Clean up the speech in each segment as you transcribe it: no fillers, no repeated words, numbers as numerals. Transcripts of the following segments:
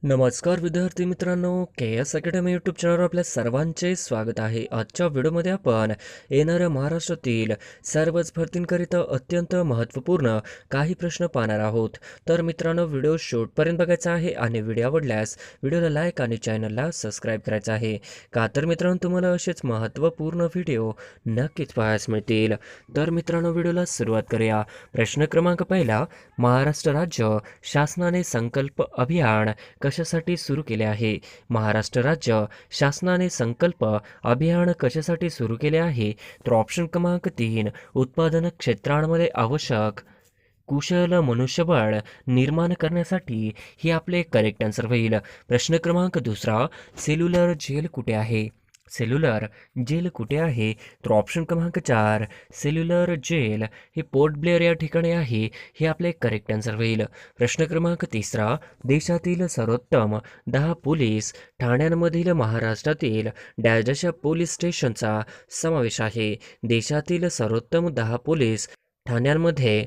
नमस्कार विद्यार्थी मित्रांनो, के एस अकॅडमी यूट्यूब चॅनलवर आपल्या सर्वांचे स्वागत आहे. आजच्या व्हिडिओमध्ये आपण येणाऱ्या महाराष्ट्रातील सर्वच भरतींकरिता अत्यंत महत्त्वपूर्ण काही प्रश्न पाहणार आहोत. तर मित्रांनो, व्हिडिओ शेवटपर्यंत बघायचा आहे आणि व्हिडिओ आवडल्यास व्हिडिओला लाईक आणि चॅनलला सबस्क्राईब करायचं आहे. का तर मित्रांनो, तुम्हाला असेच महत्त्वपूर्ण व्हिडिओ नक्कीच पाहायला मिळतील. तर मित्रांनो, व्हिडिओला सुरुवात करूया. प्रश्न क्रमांक पहिला, महाराष्ट्र राज्य शासनाने संकल्प अभियान कशासाठी सुरू केले आहे? महाराष्ट्र राज्य शासनाने संकल्प अभियान कशासाठी सुरू केले आहे? तर ऑप्शन क्रमांक 3, उत्पादन क्षेत्रांमध्ये आवश्यक कुशल मनुष्यबळ निर्माण करण्यासाठी. हे आपले करेक्ट आन्सर होईल. प्रश्न क्रमांक दुसरा, सेल्युलर जेल कुठे आहे? सेल्युलर जेल कुठे आहे? तर ऑप्शन क्रमांक 4, सेल्युलर जेल हे पोर्ट ब्लेअर या ठिकाणी आहे. हे आपले करेक्ट आन्सर होईल. प्रश्न क्रमांक तिसरा, देशातील सर्वोत्तम 10 पोलीस ठाण्यांमधील महाराष्ट्रातील डॅशच्या पोलीस स्टेशनचा समावेश आहे. देशातील सर्वोत्तम 10 पोलीस ठाण्यांमध्ये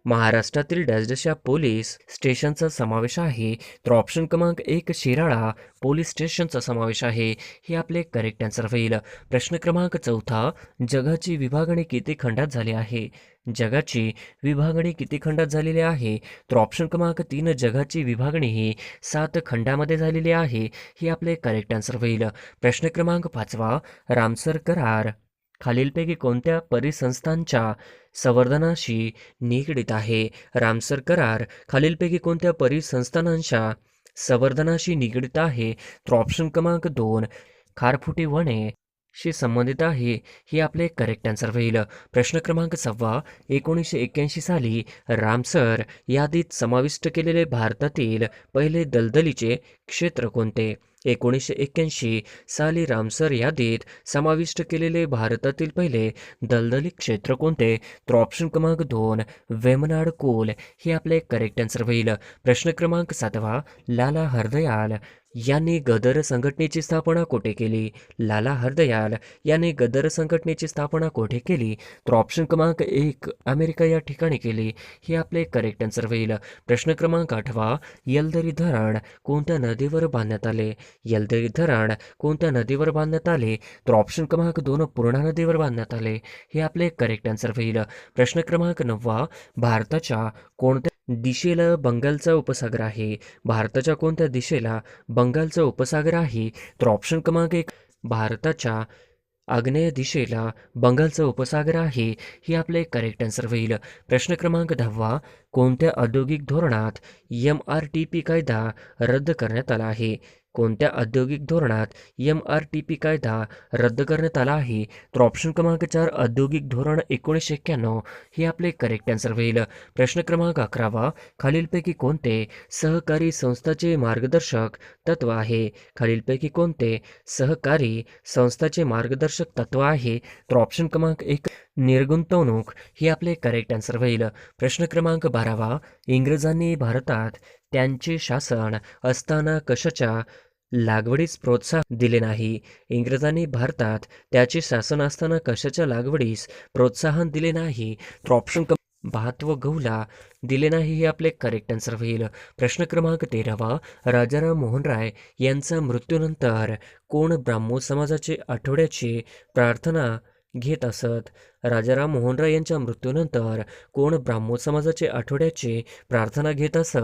महाराष्ट्रातील डॅशच्या पोलीस स्टेशनचा समावेश आहे. तर ऑप्शन क्रमांक 1, शिराळा पोलीस स्टेशनचा समावेश आहे. हे आपले करेक्ट आन्सर होईल. प्रश्न क्रमांक चौथा, जगाची विभागणी किती खंडात झाली आहे? जगाची विभागणी किती खंडात झालेली आहे? तर ऑप्शन क्रमांक 3, जगाची विभागणी ही 7 खंडामध्ये झालेली आहे. हे आपले करेक्ट आन्सर होईल. प्रश्न क्रमांक 5, रामसर करार खालीलपैकी कोणत्या परिसंस्थांच्या संवर्धनाशी निगडीत आहे? रामसर करार खालीलपैकी कोणत्या परिसंस्थानांच्या संवर्धनाशी निगडीत आहे? तर ऑप्शन क्रमांक 2, खारफुटी वने शी संबंधित आहे. हे आपले करेक्ट आन्सर होईल. प्रश्न क्रमांक 6, 1981 साली रामसर यादीत समाविष्ट केलेले भारतातील पहिले दलदलीचे क्षेत्र कोणते? 1981 साली रामसर यादीत समाविष्ट केलेले भारतातील पहिले दलदली क्षेत्र कोणते? तर ऑप्शन क्रमांक 2, वेमनाड कोल हे आपले करेक्ट आन्सर होईल. प्रश्न क्रमांक 7, लाला हरदयाल यांनी गदर संघटनेची स्थापना कोठे केली? लाला हरदयाल यांनी गदर संघटनेची स्थापना कोठे केली? तर ऑप्शन क्रमांक 1, अमेरिका या ठिकाणी केली. हे आपले करेक्ट आन्सर होईल. प्रश्न क्रमांक 8, येलदरी धरण कोणत्या नदीवर बांधण्यात आले? येलदरी धरण कोणत्या नदीवर बांधण्यात आले? तर ऑप्शन क्रमांक 2, पूर्णा नदीवर बांधण्यात आले. हे आपले करेक्ट आन्सर होईल. प्रश्न क्रमांक 9, भारताच्या कोणत्या दिशेला बंगालचा उपसागर आहे? भारताच्या कोणत्या दिशेला बंगालचा उपसागर आहे? तर ऑप्शन क्रमांक 1, भारताच्या आग्नेय दिशेला बंगालचा उपसागर आहे. हे आपले करेक्ट आन्सर होईल. प्रश्न क्रमांक 10, कोणत्या औद्योगिक धोरणात MRTP कायदा रद्द करण्यात आला आहे? कोणत्या औद्योगिक धोरणात MRTP कायदा रद्द करण्यात आला आहे? तर ऑप्शन क्रमांक 4, औद्योगिक धोरण 1991. हे आपले करेक्ट आन्सर होईल. प्रश्न क्रमांक 11, खालीलपैकी कोणते सहकारी संस्थाचे मार्गदर्शक तत्व आहे? खालीलपैकी कोणते सहकारी संस्थाचे मार्गदर्शक तत्व आहे? तर ऑप्शन क्रमांक 1, निर्गुंतवणूक. हे आपले करेक्ट आन्सर होईल. प्रश्न क्रमांक 12, इंग्रजांनी भारतात त्यांचे शासन असताना कशाच्या लागवडीस प्रोत्साहन दिले नाही? इंग्रजांनी भारतात त्याचे शासन असताना कशाच्या लागवडीस प्रोत्साहन दिले नाही? तर ऑप्शन भात व गहूला दिले नाही. हे आपले करेक्ट आन्सर होईल. प्रश्न क्रमांक 13, राजाराम मोहन राय यांचा मृत्यूनंतर कोण ब्राह्मो समाजाचे आठवड्याची प्रार्थना घेत असत? राजाराम मोहन राय यांच्या मृत्यूनंतर कोण ब्राह्मो समाजाचे आठवड्याची प्रार्थना घेत असत?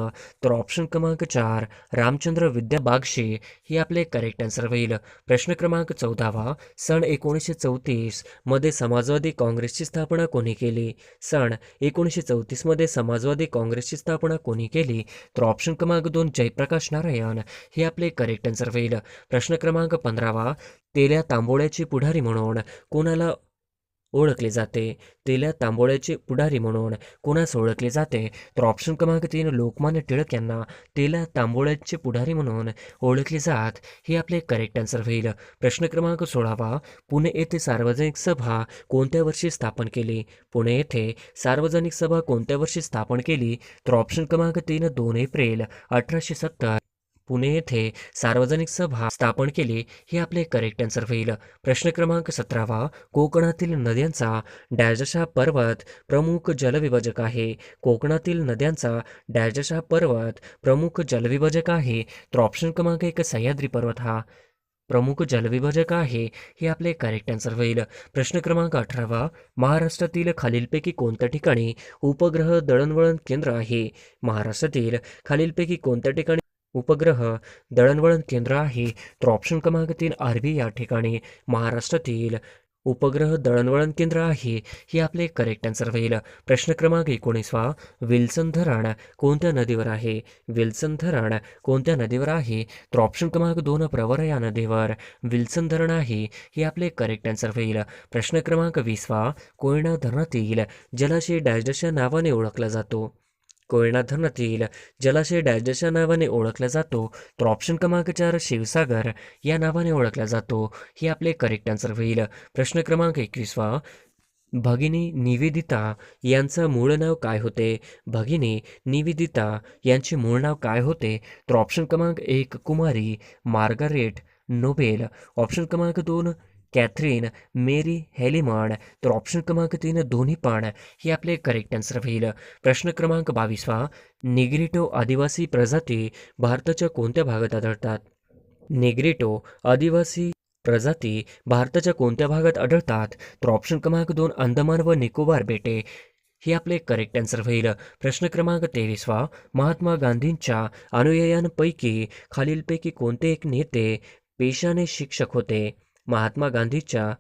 तर ऑप्शन क्रमांक 4, रामचंद्र विद्या बागशी. हे आपले करेक्ट आन्सर होईल. प्रश्न क्रमांक 14, सन 1934 मध्ये समाजवादी काँग्रेसची स्थापना कोणी केली? सन 1934 मध्ये समाजवादी काँग्रेसची स्थापना कोणी केली? तर ऑप्शन क्रमांक 2, जयप्रकाश नारायण. हे आपले करेक्ट आन्सर होईल. प्रश्न क्रमांक 15, तेल्या तांबोळ्याचे पुढारी म्हणून कोणाला ओळखले जाते? तेल्या तांबोळ्याचे पुढारी म्हणून कोणास ओळखले जाते? तर ऑप्शन क्रमांक 3, लोकमान्य टिळक यांना तेल्या तांबोळ्याचे पुढारी म्हणून ओळखले जात. हे आपले करेक्ट आन्सर होईल. प्रश्न क्रमांक 16, पुणे येथे सार्वजनिक सभा कोणत्या वर्षी स्थापन केली? पुणे येथे सार्वजनिक सभा कोणत्या वर्षी स्थापन केली? तर ऑप्शन क्रमांक 3, 2 एप्रिल 1870. पुणे येथे सार्वजनिक सभा स्थापन केली. हे आपले करेक्ट आन्सर होईल. प्रश्न क्रमांक 17वा, कोकणातील नद्यांचा डॅशहा पर्वत प्रमुख जलविभाजक आहे. कोकणातील नद्यांचा डॅशहा पर्वत प्रमुख जलविभाजक आहे. तर ऑप्शन क्रमांक 1 सह्याद्री पर्वत हा प्रमुख जलविभाजक आहे. हे आपले करेक्ट आन्सर होईल. प्रश्न क्रमांक 18वा, महाराष्ट्रातील खालीलपैकी कोणत्या ठिकाणी उपग्रह दळणवळण केंद्र आहे. महाराष्ट्रातील खालीलपैकी कोणत्या ठिकाणी उपग्रह दळणवळण केंद्र आहे. तर ऑप्शन क्रमांक 3 आर्वी या ठिकाणी महाराष्ट्रातील उपग्रह दळणवळण केंद्र आहे. हे आपले करेक्ट आन्सर होईल. प्रश्न क्रमांक 19वा, विल्सन धरण कोणत्या नदीवर आहे. विल्सन धरण कोणत्या नदीवर आहे. तर ऑप्शन क्रमांक 2 प्रवरा या नदीवर विल्सन धरण आहे. हे आपले करेक्ट आन्सर होईल. प्रश्न क्रमांक 20वा, कोयना धरणातील जलाशय डॅशच्या नावाने ओळखला जातो. कोयना धरणातील जलाशय डॅशच्या नावाने ओळखला जातो. तर ऑप्शन क्रमांक 4 शिवसागर या नावाने ओळखला जातो. हे आपले करेक्ट आन्सर होईल. प्रश्न क्रमांक 21वा, भगिनी निवेदिता यांचं मूळ नाव काय होते. भगिनी निवेदिता यांचे मूळ नाव काय होते. तर ऑप्शन क्रमांक 1 कुमारी मार्गारेट नोबेल. ऑप्शन क्रमांक 2 कॅथरीन मेरी हेलिमन. तर ऑप्शन क्रमांक 3 दोन्ही पण. हे आपले करेक्ट आन्सर होईल. प्रश्न क्रमांक 22वा, निग्रिटो आदिवासी प्रजाती भारताच्या कोणत्या भागात आढळतात. निग्रिटो आदिवासी प्रजाती भारताच्या कोणत्या भागात आढळतात. तर ऑप्शन क्रमांक 2 अंदमान व निकोबार बेटे. हे आपले करेक्ट आन्सर होईल. प्रश्न क्रमांक 23वा, महात्मा गांधींच्या अनुयायांपैकी खालीलपैकी कोणते एक नेते पेशाने शिक्षक होते. महात्मा गांधीच्या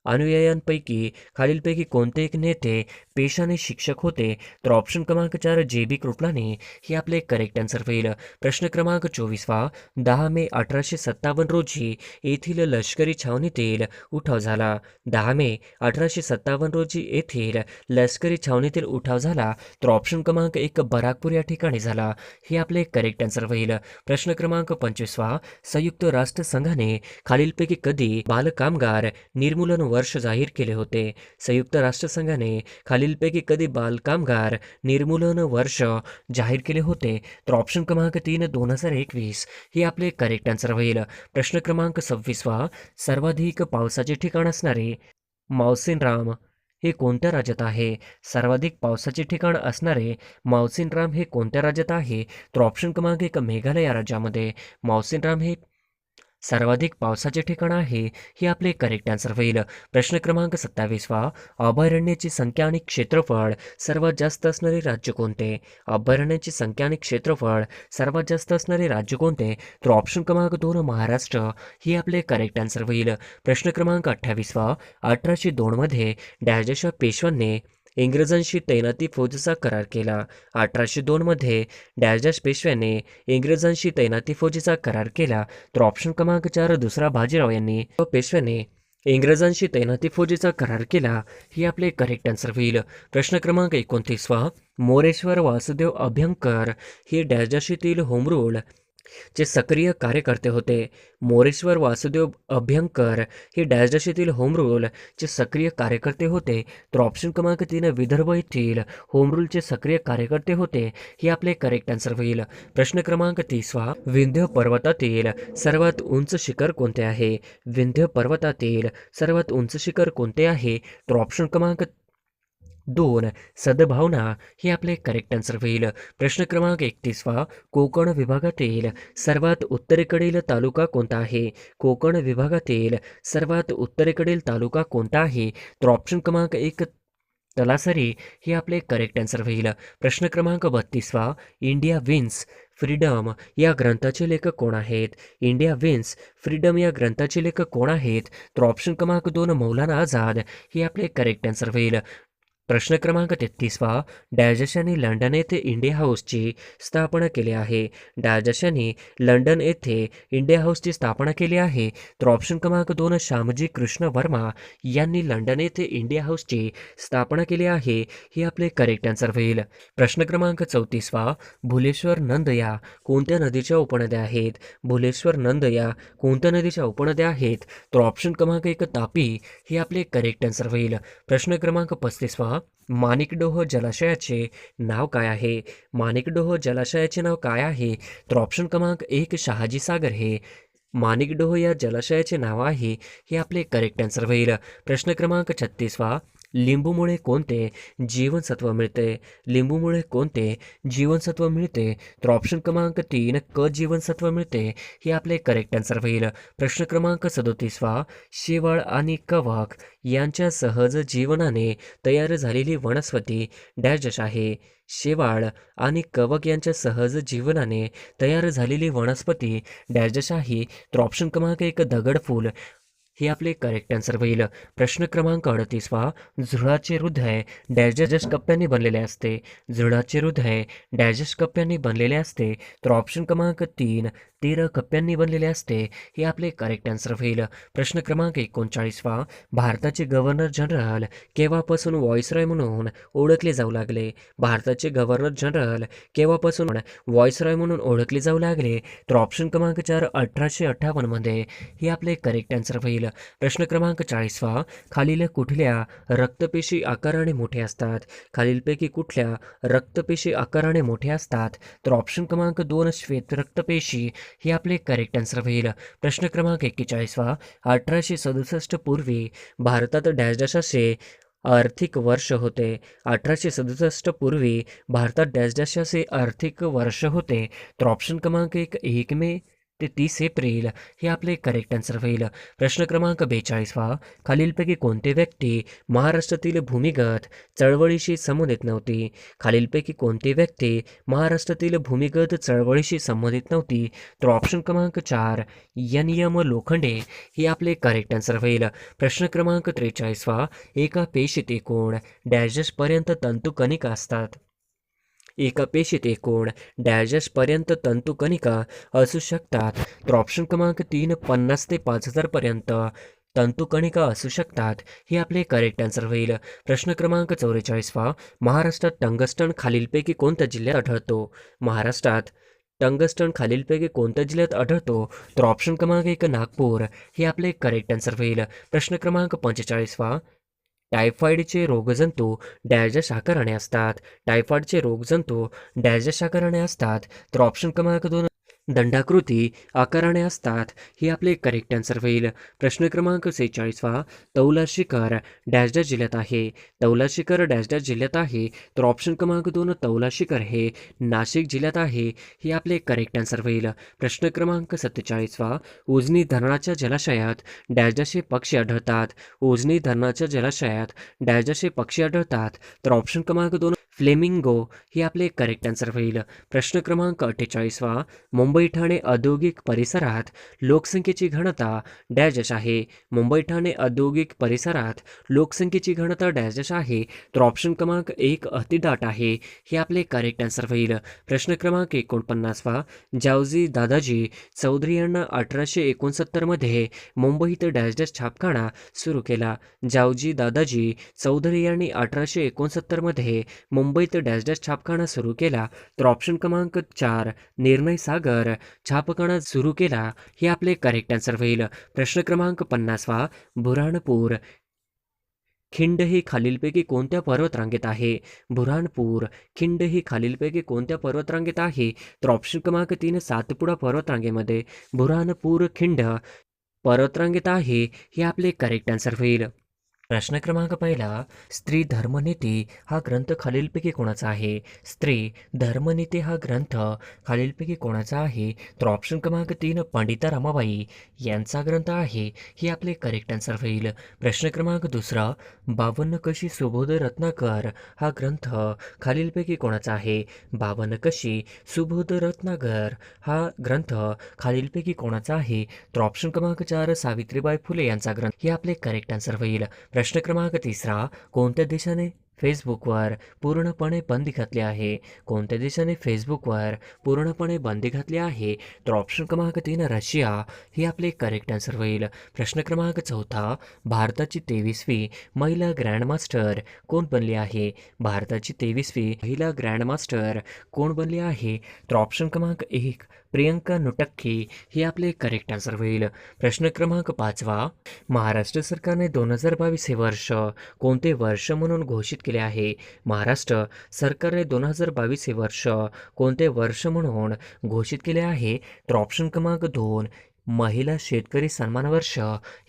अनुयायांपैकी खालीलपैकी कोणते एक नेते पेशाने शिक्षक होते. तर ऑप्शन क्रमांक 4 JB कृपलानी. हे आपले करेक्ट आन्सर होईल. प्रश्न क्रमांक 24वा, 10 मे 1857 रोजी येथील लष्करी छावणीतील उठाव झाला. 10 मे 1857 रोजी येथील लष्करी छावणीतील उठाव झाला. तर ऑप्शन क्रमांक 1 बराकपूर या ठिकाणी झाला. हे आपले करेक्ट आन्सर होईल. प्रश्न क्रमांक 25वा, संयुक्त राष्ट्र संघाने खालीलपैकी कधी बालकामगार निर्मूलन वर्ष जाहीर केले होते. संयुक्त राष्ट्रसंघाने खालीलपैकी कधी बालकामगार निर्मूलन वर्ष जाहीर केले होते. तर ऑप्शन क्रमांक 3 2021. हे आपले करेक्ट आन्सर होईल. प्रश्न क्रमांक 26वा, सर्वाधिक पावसाचे ठिकाण असणारे मावसिनराम हे कोणत्या राज्यात आहे. सर्वाधिक पावसाचे ठिकाण असणारे मावसिनराम हे कोणत्या राज्यात आहे. तर ऑप्शन क्रमांक 1 मेघालय या राज्यामध्ये मावसिनराम हे सर्वाधिक पावसाचे ठिकाण आहे. हे आपले करेक्ट आन्सर होईल. प्रश्न क्रमांक 27वा, अभयारण्याची संख्या आणि क्षेत्रफळ सर्वात जास्त असणारे राज्य कोणते. अभयारण्याची संख्या आणि क्षेत्रफळ सर्वात जास्त असणारे राज्य कोणते. तर ऑप्शन क्रमांक 2 महाराष्ट्र. हे आपले करेक्ट आन्सर होईल. प्रश्न क्रमांक 28वा, 1802 मध्ये डॅशच्या पेशव्यांनी इंग्रजांशी तैनाती फौजेचा करार केला. 1802 मध्ये डॅश पेशव्याने इंग्रजांशी तैनाती फौजेचा करार केला. तर ऑप्शन क्रमांक 4 दुसरा बाजीराव यांनी व पेशव्याने इंग्रजांशी तैनाती फौजेचा करार केला. हे आपले करेक्ट आन्सर होईल. प्रश्न क्रमांक 29वा, मोरेश्वर वासुदेव अभ्यंकर हे डॅशशीतील होम रूल चे सक्रिय कार्यकर्ते होते. मोरेश्वर वासुदेव अभ्यंकर हे डॅशशीतील होम रूल चे सक्रिय कार्यकर्ते होते. तर ऑप्शन क्रमांक 3 विदर्भ येथील होम रूलचे सक्रिय कार्यकर्ते होते. हे आपले करेक्ट आन्सर होईल. प्रश्न क्रमांक 30वा, विंध्य पर्वतातील सर्वात उंच शिखर कोणते आहे. विंध्य पर्वतातील सर्वात उंच शिखर कोणते आहे. तर ऑप्शन क्रमांक 2 सद्भावना. हे आपले करेक्ट आन्सर होईल. प्रश्न क्रमांक 31वा, कोकण विभागातील सर्वात उत्तरेकडील तालुका कोणता आहे. कोकण विभागातील सर्वात उत्तरेकडील तालुका कोणता आहे. तर ऑप्शन क्रमांक 1 तलासरी. हे आपले करेक्ट आन्सर होईल. प्रश्न क्रमांक 32वा, इंडिया विन्स फ्रीडम या ग्रंथाचे लेखक कोण आहेत. इंडिया विन्स फ्रीडम या ग्रंथाचे लेखक कोण आहेत. तर ऑप्शन क्रमांक 2 मौलाना आझाद. हे आपले करेक्ट आन्सर होईल. प्रश्न क्रमांक 33वा, डॅशनी लंडन येथे इंडिया हाऊसची स्थापना केली आहे. डॅशनी लंडन येथे इंडिया हाऊसची स्थापना केली आहे. तर ऑप्शन क्रमांक 2 श्यामजी कृष्ण वर्मा यांनी लंडन येथे इंडिया हाऊसची स्थापना केली आहे. हे आपले करेक्ट आन्सर होईल. प्रश्न क्रमांक 34वा, भुलेश्वर नंद या कोणत्या नदीच्या उपनद्या आहेत. भुलेश्वर नंद या कोणत्या नदीच्या उपनद्या आहेत. तर ऑप्शन क्रमांक 1 तापी. हे आपले करेक्ट आन्सर होईल. प्रश्न क्रमांक 35वा, माणिकडोह जलाशयाचे नाव काय आहे? माणिकडोह जलाशयाचे नाव काय आहे? तर ऑप्शन क्रमांक 1 शहाजी सागर हे माणिकडोह या जलाशयाचे नाव आहे. हे आपले करेक्ट आन्सर होईल. प्रश्न क्रमांक 36वा, लिंबूमुळे कोणते जीवनसत्व मिळते? लिंबूमुळे कोणते जीवनसत्व मिळते? तर ऑप्शन क्रमांक 3 क जीवनसत्व मिळते. हे आपले करेक्ट आन्सर होईल. प्रश्न क्रमांक 37वा, शेवाळ आणि कवक यांच्या सहज जीवनाने तयार झालेली वनस्पती डॅश आहे. शेवाळ आणि कवक यांच्या सहज जीवनाने तयार झालेली वनस्पती डॅश आहे. तर ऑप्शन क्रमांक 1 दगडफूल हे आपले करेक्ट आन्सर होईल. प्रश्न क्रमांक 38वा, झुळाचे हृदय डॅश कप्प्यांनी बनलेले असते. झुळाचे हृदय डॅश कप्प्यांनी बनलेले असते. तर ऑप्शन क्रमांक 3 13 कप्प्यांनी बनलेले असते. हे आपले करेक्ट आन्सर होईल. प्रश्न क्रमांक 39वा, भारताचे गव्हर्नर जनरल केव्हापासून व्हॉइसरॉय म्हणून ओळखले जाऊ लागले? भारताचे गव्हर्नर जनरल केव्हापासून व्हॉइसरॉय म्हणून ओळखले जाऊ लागले? तर ऑप्शन क्रमांक 4 1858 मध्ये. हे आपले करेक्ट आन्सर होईल. प्रश्न क्रमांक 40वा, खालील कुठल्या रक्तपेशी आकाराने मोठे असतात? खालीलपैकी कुठल्या रक्तपेशी आकाराने मोठे असतात? तर ऑप्शन क्रमांक 2 श्वेत रक्तपेशी हे आपले करेक्ट आन्सर होईल. प्रश्न क्रमांक 41वा, 1867 पूर्वी भारतात डॅश डॅश असे आर्थिक वर्ष होते. 1867 पूर्वी भारतात डॅश डॅश असे आर्थिक वर्ष होते. तर ऑप्शन क्रमांक 1 मे ते 30 एप्रिल हे आपले करेक्ट आन्सर होईल. प्रश्न क्रमांक 42वा, खालीलपैकी कोणते व्यक्ती महाराष्ट्रातील भूमिगत चळवळीशी संबंधित नव्हती? खालीलपैकी कोणती व्यक्ती महाराष्ट्रातील भूमिगत चळवळीशी संबंधित नव्हती? तर ऑप्शन क्रमांक 4 NM लोखंडे हे आपले करेक्ट आन्सर होईल. प्रश्न क्रमांक 43वा, एका पेशीत एकूण डॅश पर्यंत तंतुकणिका असतात. एका पेशीत एकूण डॅश पर्यंत तंतुकणिका असू शकतात. तर ऑप्शन क्रमांक 3 50 ते 5000 पर्यंत तंतुकणिका असू शकतात. हे आपले करेक्ट आन्सर होईल. प्रश्न क्रमांक 44वा, महाराष्ट्रात टंगस्टन खालीलपैकी कोणत्या जिल्ह्यात आढळतो? महाराष्ट्रात टंगस्टन खालीलपैकी कोणत्या जिल्ह्यात आढळतो? तर ऑप्शन क्रमांक 1 नागपूर हे आपले करेक्ट आन्सर होईल. प्रश्न क्रमांक 45वा, टायफॉईडचे रोगजंतू डॅश आकाराने असतात. टायफॉईडचे रोगजंतू डॅश आकाराने असतात. तर ऑप्शन क्रमांक 2 दंडाकृती आकाराने असतात. हे आपले करेक्ट आन्सर होईल. प्रश्न क्रमांक 46वा, तौला शिखर डॅश डॅश जिल्ह्यात आहे. तौला शिखर डॅश डॅश जिल्ह्यात आहे. तर ऑप्शन क्रमांक 2 तौला शिखर हे नाशिक जिल्ह्यात आहे. हे आपले करेक्ट आन्सर होईल. प्रश्न क्रमांक 47वा, उजनी धरणाच्या जलाशयात डॅश डॅश हे पक्षी आढळतात. उजनी धरणाच्या जलाशयात डॅश डॅश हे पक्षी आढळतात. तर ऑप्शन क्रमांक 2 फ्लेमिंगो हे आपले करेक्ट आन्सर होईल. प्रश्न क्रमांक 48वा, मुंबई ठाणे औद्योगिक परिसरात लोकसंख्येची घनता डॅश डॅश आहे. मुंबई ठाणे औद्योगिक परिसरात लोकसंख्येची घनता डॅश डॅश आहे. तर ऑप्शन क्रमांक 1 अतिदाट आहे. हे आपले करेक्ट आन्सर होईल. प्रश्न क्रमांक 49वा, जावजी दादाजी चौधरी यांना 1869 मध्ये मुंबईत डॅश डॅश छापखाना सुरू केला. जावजी दादाजी चौधरी यांनी 1869 मध्ये मुंबईत डॅश डॅश छापखाना सुरू केला. तर ऑप्शन क्रमांक 4 निर्णय सागर छापखाना सुरू केला. हे आपले करेक्ट आन्सर होईल. प्रश्न क्रमांक 50वा, बुऱ्हाणपूर खिंड ही खालीलपैकी कोणत्या पर्वतरांगेत आहे? बुऱ्हाणपूर खिंड ही खालीलपैकी कोणत्या पर्वतरांगेत आहे? तर ऑप्शन क्रमांक 3 सातपुडा पर्वतरांगेमध्ये बुऱ्हाणपूर खिंड पर्वतरांगेत आहे. हे आपले करेक्ट आन्सर होईल. प्रश्न क्रमांक 1, स्त्री धर्मनीती हा ग्रंथ खालीलपैकी कोणाचा आहे? स्त्री धर्मनीती हा ग्रंथ खालीलपैकी कोणाचा आहे? तर ऑप्शन क्रमांक 3 पंडिता रमाबाई यांचा ग्रंथ आहे. हे आपले करेक्ट आन्सर होईल. प्रश्न क्रमांक 2, 52 कशी सुबोध रत्नाकर हा ग्रंथ खालीलपैकी कोणाचा आहे? 52 कशी सुबोध रत्नाकर हा ग्रंथ खालीलपैकी कोणाचा आहे? तर ऑप्शन क्रमांक 4 सावित्रीबाई फुले यांचा ग्रंथ. हे आपले करेक्ट आन्सर होईल. प्रश्न क्रमांक 3, कोणत्या देशाने फेसबुकवर पूर्णपणे बंदी घातली आहे? कोणत्या देशाने फेसबुकवर पूर्णपणे बंदी घातली आहे? तर ऑप्शन क्रमांक 3 रशिया हे आपले करेक्ट आन्सर होईल. प्रश्न क्रमांक 4, भारताची 23वी महिला ग्रँडमास्टर कोण बनली आहे? भारताची 23वी महिला ग्रँडमास्टर कोण बनली आहे? तर ऑप्शन क्रमांक 1 प्रियंका नुटक्की हे आपले करेक्ट आन्सर होईल. प्रश्न क्रमांक 5वा, महाराष्ट्र सरकारने 2022 हे वर्ष कोणते वर्ष म्हणून घोषित केले आहे? महाराष्ट्र सरकारने 2022 हे वर्ष कोणते वर्ष म्हणून घोषित केले आहे? तर ऑप्शन क्रमांक 2, महिला शेतकरी सन्मान वर्ष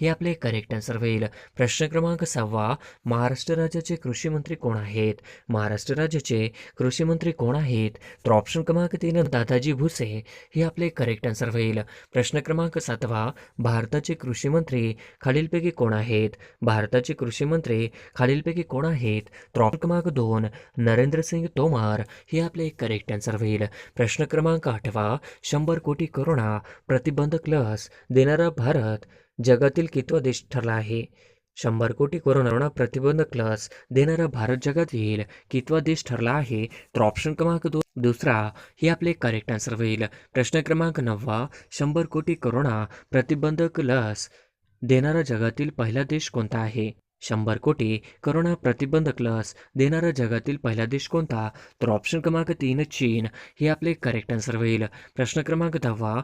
हे आपले करेक्ट आन्सर होईल. प्रश्न क्रमांक 6वा, महाराष्ट्र राज्याचे कृषी मंत्री कोण आहेत? महाराष्ट्र राज्याचे कृषी मंत्री कोण आहेत? तर ऑप्शन क्रमांक 3, दादाजी भुसे हे आपले करेक्ट आन्सर होईल. प्रश्न क्रमांक 7वा, भारताचे कृषी मंत्री खालीलपैकी कोण आहेत? भारताचे कृषी मंत्री खालीलपैकी कोण आहेत? तर ऑप्शन क्रमांक 2, नरेंद्रसिंग तोमर हे आपले करेक्ट आन्सर होईल. प्रश्न क्रमांक 8वा, 100 कोटी कोरोना प्रतिबंधक लस देणारा भारत जगातील कितवा देश ठरला आहे? 100 कोटी कोरोना प्रतिबंधक लस देणारा भारत जगातील कितवा देश ठरला आहे? तर ऑप्शन क्रमांक 2 दुसरा हे आपले करेक्ट आन्सर होईल. प्रश्न क्रमांक 9वा, 100 कोटी कोरोना प्रतिबंधक लस देणारा जगातील पहिला देश कोणता आहे? 100 कोटी कोरोना प्रतिबंधक लस देणारा जगातील पहिला देश कोणता? तर ऑप्शन क्रमांक 3, चीन हे आपले करेक्ट आन्सर होईल. प्रश्न क्रमांक 10वा,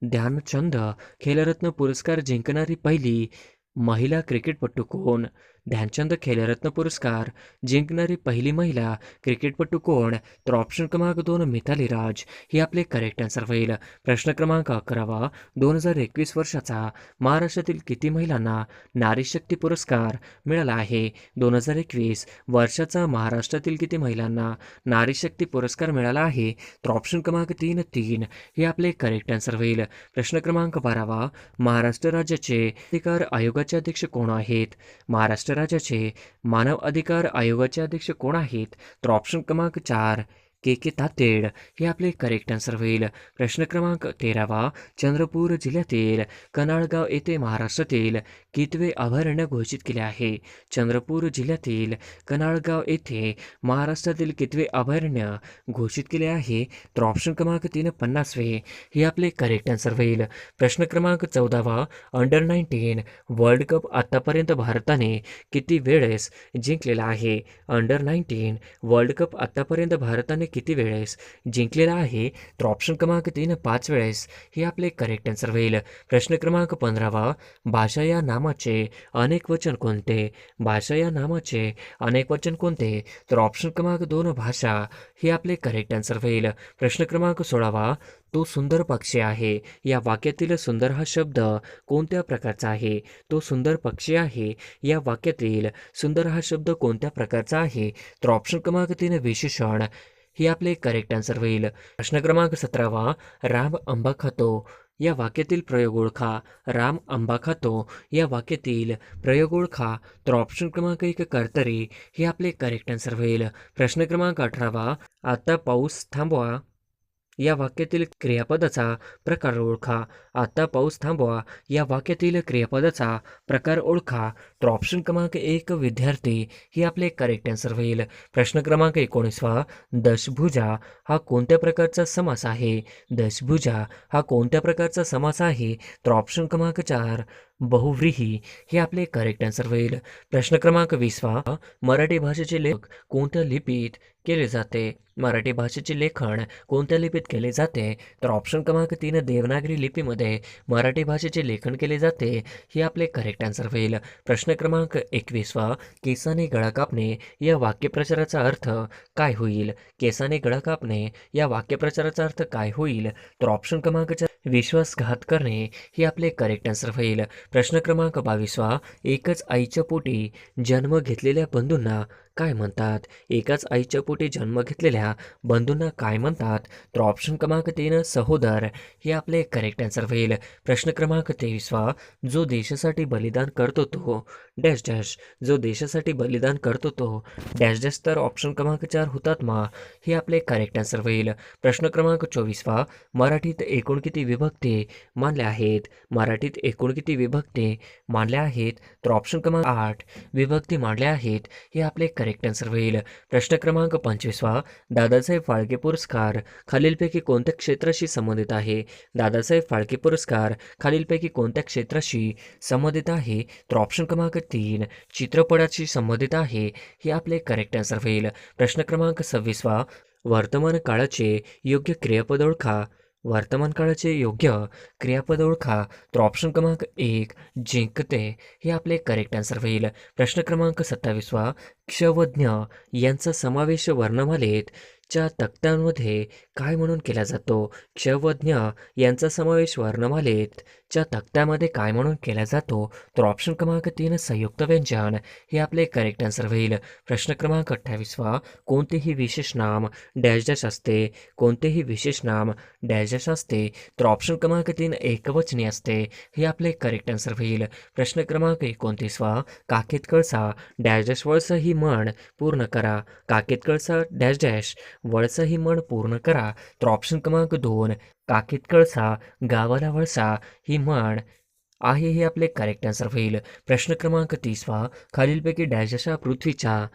ध्यानचंद खेलरत्न पुरस्कार जिंकणारी पहिली महिला क्रिकेटपटू कोण? ध्यानचंद खेलरत्न पुरस्कार जिंकणारी पहिली महिला क्रिकेटपटू कोण? तर ऑप्शन क्रमांक 2, मिथाली राज हे आपले करेक्ट आन्सर होईल. प्रश्न क्रमांक 11वा, 2021 वर्षाचा महाराष्ट्रातील किती महिलांना नारी शक्ती पुरस्कार मिळाला आहे? 2021 वर्षाचा महाराष्ट्रातील किती महिलांना नारी शक्ती पुरस्कार मिळाला आहे? तर ऑप्शन क्रमांक 3 हे आपले करेक्ट आन्सर होईल. प्रश्न क्रमांक 12वा, महाराष्ट्र राज्याचे अधिकार आयोगाचे अध्यक्ष कोण आहेत? महाराष्ट्र राज्याचे मानव अधिकार आयोगाचे अध्यक्ष कोण आहेत? तर ऑप्शन क्रमांक 4, के तातेड हे आपले करेक्ट आन्सर होईल. प्रश्न क्रमांक 13वा, चंद्रपूर जिल्ह्यातील कनाळगाव येथे महाराष्ट्रातील कितवे अभयारण्य घोषित केले आहे? चंद्रपूर जिल्ह्यातील कनाळगाव येथे महाराष्ट्रातील कितवे अभयारण्य घोषित केले आहे? तर ऑप्शन क्रमांक 3, 50वे हे आपले करेक्ट आन्सर होईल. प्रश्न क्रमांक 14वा, अंडर 19 वर्ल्ड कप आतापर्यंत भारताने किती वेळेस जिंकलेला आहे? अंडर 19 वर्ल्ड कप आतापर्यंत भारताने किती वेळेस जिंकलेला आहे? तर ऑप्शन क्रमांक 3, 5 वेळेस हे आपले करेक्ट आन्सर होईल. प्रश्न क्रमांक 15वा, भाषा या नामाचे अनेक वचन कोणते? भाषा या नामाचे अनेक वचन कोणते? तर ऑप्शन क्रमांक 2, भाषा हे आपले करेक्ट आन्सर होईल. प्रश्न क्रमांक 16वा, तो सुंदर पक्षी आहे या वाक्यातील सुंदर हा शब्द कोणत्या प्रकारचा आहे? तो सुंदर पक्षी आहे या वाक्यातील सुंदर हा शब्द कोणत्या प्रकारचा आहे? तर ऑप्शन क्रमांक 3, विशेषण हे आपले करेक्ट आन्सर होईल. प्रश्न क्रमांक 17वा, राम आंबा खातो या वाक्यातील प्रयोग ओळखा. राम आंबा खातो या वाक्यातील प्रयोग ओळखा. तर ऑप्शन क्रमांक 1, कर्तरी हे आपले करेक्ट आन्सर होईल. प्रश्न क्रमांक 18वा, आता पाऊस थांबवा या वाक्यातील क्रियापदाचा प्रकार ओळखा. आता पाऊस थांबवा या वाक्यातील क्रियापदाचा प्रकार ओळखा. तर ऑप्शन क्रमांक 1, विद्यार्थी हे आपले करेक्ट आन्सर होईल. प्रश्न क्रमांक 19वा, दशभुजा हा कोणत्या प्रकारचा समास आहे? दशभुजा हा कोणत्या प्रकारचा समास आहे? तर ऑप्शन क्रमांक 4, बहुव्रीही हे आपले करेक्ट आन्सर होईल. प्रश्न क्रमांक 20वा, मराठी भाषेचे लेखन कोणत्या लिपीत केले जाते? मराठी भाषेचे लेखन कोणत्या लिपीत केले जाते? तर ऑप्शन क्रमांक 3, देवनागरी लिपीमध्ये मराठी भाषेचे लेखन केले जाते हे आपले करेक्ट आन्सर होईल. प्रश्न क्रमांक 21वा, केसाने गळा कापणे या वाक्यप्रचाराचा अर्थ काय होईल? केसाने गळा कापणे या वाक्यप्रचाराचा अर्थ काय होईल? तर ऑप्शन क्रमांक 4, विश्वासघात करणे हे आपले करेक्ट आन्सर होईल. प्रश्न क्रमांक 22वा, एकच आईच्या पोटी जन्म घेतलेल्या बंधूंना काय म्हणतात? एकाच आईच्या पोटी जन्म घेतलेल्या बंधूंना काय म्हणतात? तर ऑप्शन क्रमांक 3, सहोदर हे आपले करेक्ट आन्सर होईल. प्रश्न क्रमांक 23वा, जो देशासाठी बलिदान करतो तो डॅश डॅश. जो देशासाठी बलिदान करतो तो डॅश डॅश. तर ऑप्शन क्रमांक 4, हुतात्मा हे आपले करेक्ट आन्सर होईल. प्रश्न क्रमांक 24वा, मराठीत एकूण किती विभक्ती मानल्या आहेत? मराठीत एकूण किती विभक्ती मानल्या आहेत? तर ऑप्शन क्रमांक 8 विभक्ती मानल्या आहेत हे आपले करेक्ट आन्सर होईल. प्रश्न क्रमांक 25वा, दादासाहेब फाळके पुरस्कार खालीलपैकी कोणत्या क्षेत्राशी संबंधित आहे? दादासाहेब फाळके पुरस्कार खालीलपैकी कोणत्या क्षेत्राशी संबंधित आहे? तर ऑप्शन क्रमांक 3, चित्रपटाशी संबंधित आहे हे आपले करेक्ट आन्सर होईल. प्रश्न क्रमांक 26वा, वर्तमान काळाचे योग्य क्रियापद ओळखा. वर्तमान काळाचे योग्य क्रियापद ओळखा. तर ऑप्शन क्रमांक 1 जिंकते हे आपले करेक्ट आन्सर होईल. प्रश्न क्रमांक 27 क्षवज्ञ यांचा समावेश वर्णमालेत च्या तक्त्यांमध्ये काय म्हणून केला जातो? क्षवज्ञ यांचा समावेश वर्णमालेत च्या तक्त्यामध्ये काय म्हणून केला जातो? तर ऑप्शन क्रमांक 3 संयुक्त व्यंजन हे आपले करेक्ट आन्सर होईल. प्रश्न क्रमांक 28 कोणतेही विशेष नाम डॅश डॅश असते? कोणतेही विशेष नाम डॅश डॅश असते? तर ऑप्शन क्रमांक 3 एकवचनी असते हे आपले करेक्ट आन्सर होईल. प्रश्न क्रमांक 29 काखेत कळसा डॅश डॅश वळसा ही म्हण पूर्ण करा. काखेत कळसा डॅश डॅश वळसा ही म्हण पूर्ण करा. तर ऑप्शन क्रमांक 2 काखेत कळसा गावाला वळसा ही म्हण आहे हे आपले करेक्ट आन्सर होईल. प्रश्न क्रमांक 30 खालीलपैकी डॅश डॅश पृथ्वीचा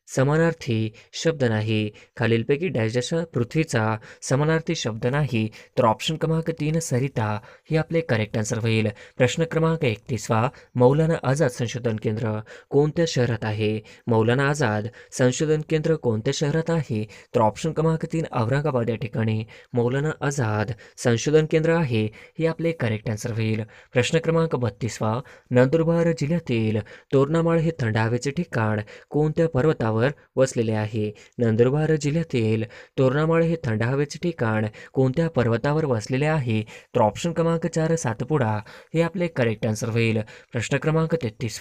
समानार्थी शब्द नाही. खालीलपैकी डॅश डॅश पृथ्वीचा समानार्थी शब्द नाही. तर ऑप्शन क्रमांक 3 सरिता हे आपले करेक्ट आन्सर होईल. प्रश्न क्रमांक 31 मौलाना आझाद संशोधन केंद्र कोणत्या शहरात आहे? मौलाना आझाद संशोधन केंद्र कोणत्या शहरात आहे? तर ऑप्शन क्रमांक 3 औरंगाबाद या ठिकाणी मौलाना आझाद संशोधन केंद्र आहे हे आपले करेक्ट आन्सर होईल. प्रश्न क्रमांक 32 नंदुरबार जिल्ह्यातील तोरणामाळ हे थंड हवेचे ठिकाण कोणत्या पर्वतावर वसलेले आहे? नंदुरबार जिल्ह्यातील तोरणामाळ हे थंड हवेचे ठिकाण कोणत्या पर्वतावर वसलेले आहे? तर ऑप्शन क्रमांक 4 सातपुडा हे आपले करेक्ट आन्सर होईल. प्रश्न क्रमांक 33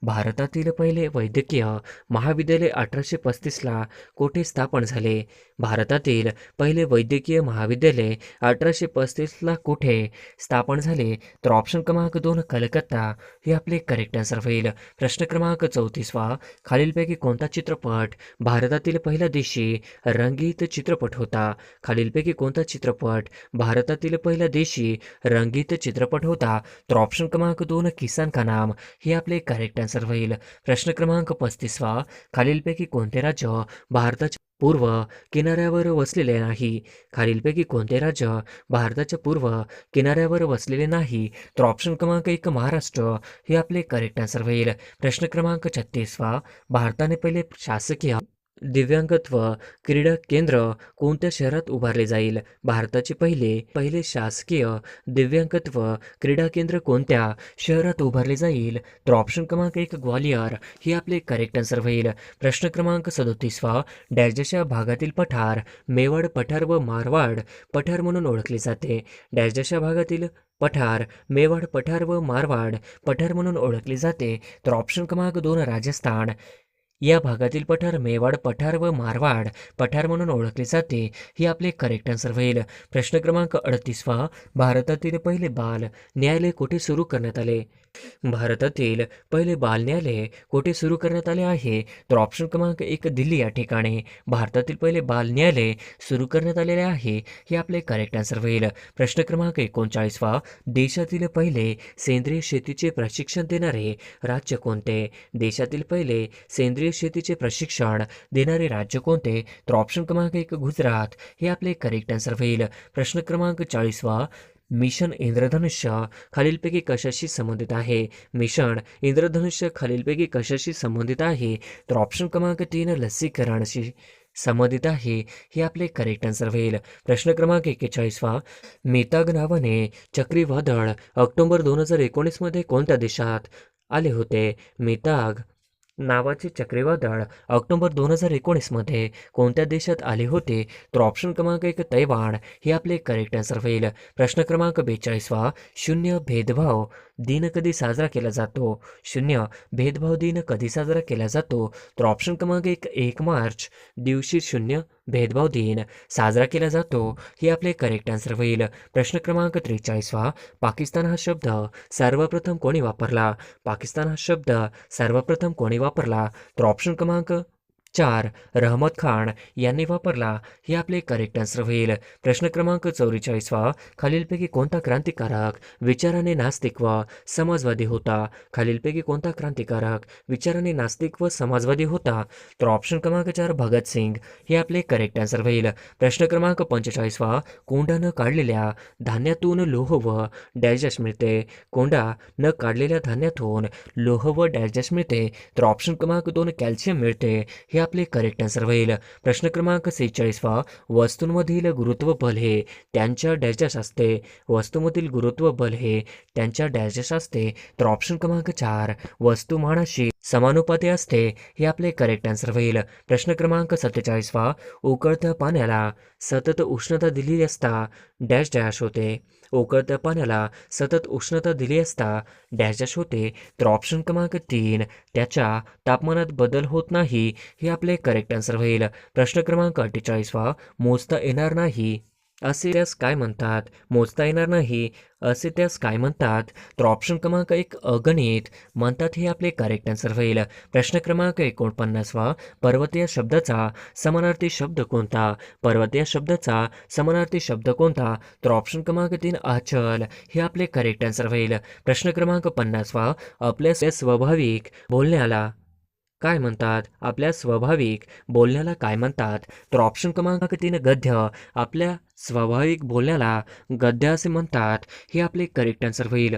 भारतातील पहिले वैद्यकीय महाविद्यालय 1835 कोठे स्थापन झाले? भारतातील पहिले वैद्यकीय महाविद्यालय 1835 कुठे स्थापन झाले? तर ऑप्शन क्रमांक 2 कलकत्ता हे आपले करेक्ट आन्सर होईल. प्रश्न क्रमांक 34 खालीलपैकी कोणता चित्रपट भारतातील पहिला देशी रंगीत चित्रपट होता? खालीलपैकी कोणता चित्रपट भारतातील पहिला देशी रंगीत चित्रपट होता? तर ऑप्शन क्रमांक 2 किसान का नाम हे आपले करेक्ट आन्सर होईल. प्रश्न क्रमांक 35 खालीलपैकी कोणते राज्य भारताच्या पूर्व किनाऱ्यावर वसलेले नाही? खालीलपैकी कोणते राज्य भारताच्या पूर्व किनाऱ्यावर वसलेले नाही? तर ऑप्शन क्रमांक 1 महाराष्ट्र हे आपले करेक्ट आन्सर होईल. प्रश्न क्रमांक 36 भारताने पहिले शासकीय दिव्यांगत्व क्रीडा केंद्र कोणत्या शहरात उभारले जाईल? भारताचे पहिले शासकीय दिव्यांगत्व क्रीडा केंद्र कोणत्या शहरात उभारले जाईल? तर ऑप्शन क्रमांक 1 ग्वालियर हे आपले करेक्ट आन्सर होईल. प्रश्न क्रमांक 37 डॅशच्या भागातील पठार मेवाड पठार व मारवाड पठार म्हणून ओळखले जाते. डॅशच्या भागातील पठार मेवाड पठार व मारवाड पठार म्हणून ओळखले जाते. तर ऑप्शन क्रमांक 2 राजस्थान या भागातील पठार मेवाड पठार व मारवाड पठार म्हणून ओळखले जाते हे आपले करेक्ट आन्सर होईल. प्रश्न क्रमांक 38 भारतातील पहिले बाल न्यायालय कुठे सुरू करण्यात आले? भारतातील पहिले बाल न्यायालय कुठे सुरू करण्यात आले आहे? तर ऑप्शन क्रमांक 1 दिल्ली या ठिकाणी भारतातील पहिले बाल न्यायालय सुरू करण्यात आलेले आहे हे आपले करेक्ट आन्सर होईल. प्रश्न क्रमांक 39 देशातील पहिले सेंद्रिय शेतीचे प्रशिक्षण देणारे राज्य कोणते? देशातील पहिले सेंद्रिय शेतीचे प्रशिक्षण देणारे राज्य कोणते? तर ऑप्शन क्रमांक 1 गुजरात हे आपले करेक्ट आन्सर होईल. प्रश्न क्रमांक 40 मिशन इंद्रधनुष्य खालीलपैकी कशाशी संबंधित आहे? मिशन इंद्रधनुष्य खालीलपैकी कशाशी संबंधित आहे? तर ऑप्शन क्रमांक 3 लसीकरणाशी संबंधित आहे हे आपले करेक्ट आन्सर होईल. प्रश्न क्रमांक 41 मेताग नावाने चक्रीवादळ ऑक्टोबर 2019 मध्ये कोणत्या देशात आले होते? मेताग नावाचे चक्रीवादळ ऑक्टोबर 2019 मध्ये कोणत्या देशात आले होते? तर ऑप्शन क्रमांक 1 तैवान हे आपले करेक्ट आन्सर होईल. प्रश्न क्रमांक 42 शून्य भेदभाव दिन कधी साजरा केला जातो? शून्य भेदभाव दिन कधी साजरा केला जातो? तर ऑप्शन क्रमांक 1 मार्च दिवशी शून्य भेदभाव दिन साजरा केला जातो हे आपले करेक्ट आन्सर होईल. प्रश्न क्रमांक 43 पाकिस्तान हा शब्द सर्वप्रथम कोणी वापरला? पाकिस्तान हा शब्द सर्वप्रथम कोणी वापरला? तर ऑप्शन क्रमांक 4 रहमत खान यांनी वापरला हे आपले करेक्ट आन्सर होईल. प्रश्न क्रमांक 44 खालीलपैकी कोणता क्रांतिकारक विचाराने नास्तिक व समाजवादी होता? खालीलपैकी कोणता क्रांतिकारक विचाराने नास्तिक व समाजवादी होता? तर ऑप्शन क्रमांक 4 भगतसिंग हे आपले करेक्ट आन्सर होईल. प्रश्न क्रमांक 45 कोंडा न काढलेल्या धान्यातून लोह व डॅश मिळते? कोंडा न काढलेल्या धान्यातून लोह व डॅश मिळते? तर ऑप्शन क्रमांक 2 कॅल्शियम मिळते हे आपले करेक्ट आन्सर होईल. प्रश्न क्रमांक 46वा, वस्तूंमधील गुरुत्व बल हे त्यांच्या डॅशडॅश असते. वस्तूमधील गुरुत्व बल हे त्यांच्या डॅशडॅश असते. तर ऑप्शन क्रमांक 4, वस्तुमानाशी समानुपाती असते. हे आपले करेक्ट आन्सर होईल. प्रश्न क्रमांक 47वा, उकळत्या पाण्याला सतत उष्णता दिली असता डॅश डॅश होते. उकळत्या पाण्याला सतत उष्णता दिली असता डॅश डॅश होते. तर ऑप्शन क्रमांक 3, त्याच्या तापमानात बदल होत नाही. हे आपले करेक्ट आन्सर होईल. प्रश्न क्रमांक 48वा, मोजता येणार नाही असे त्यास काय म्हणतात? मोजता येणार नाही असे त्यास काय म्हणतात? तर ऑप्शन क्रमांक 1, अगणित म्हणतात. हे आपले करेक्ट आन्सर होईल. प्रश्न क्रमांक 49वा, पर्वतीय शब्दाचा समानार्थी शब्द कोणता? पर्वतीय शब्दाचा समानार्थी शब्द कोणता? तर ऑप्शन क्रमांक 3, अचल. हे आपले करेक्ट आन्सर होईल. प्रश्न क्रमांक 50वा, आपल्या स्वाभाविक बोलण्याला काय म्हणतात? आपल्या स्वाभाविक बोलण्याला काय म्हणतात? तर ऑप्शन क्रमांक 3, गद्य. आपल्या स्वाभाविक बोलण्याला गद्य असे म्हणतात. हे आपले करेक्ट आन्सर होईल.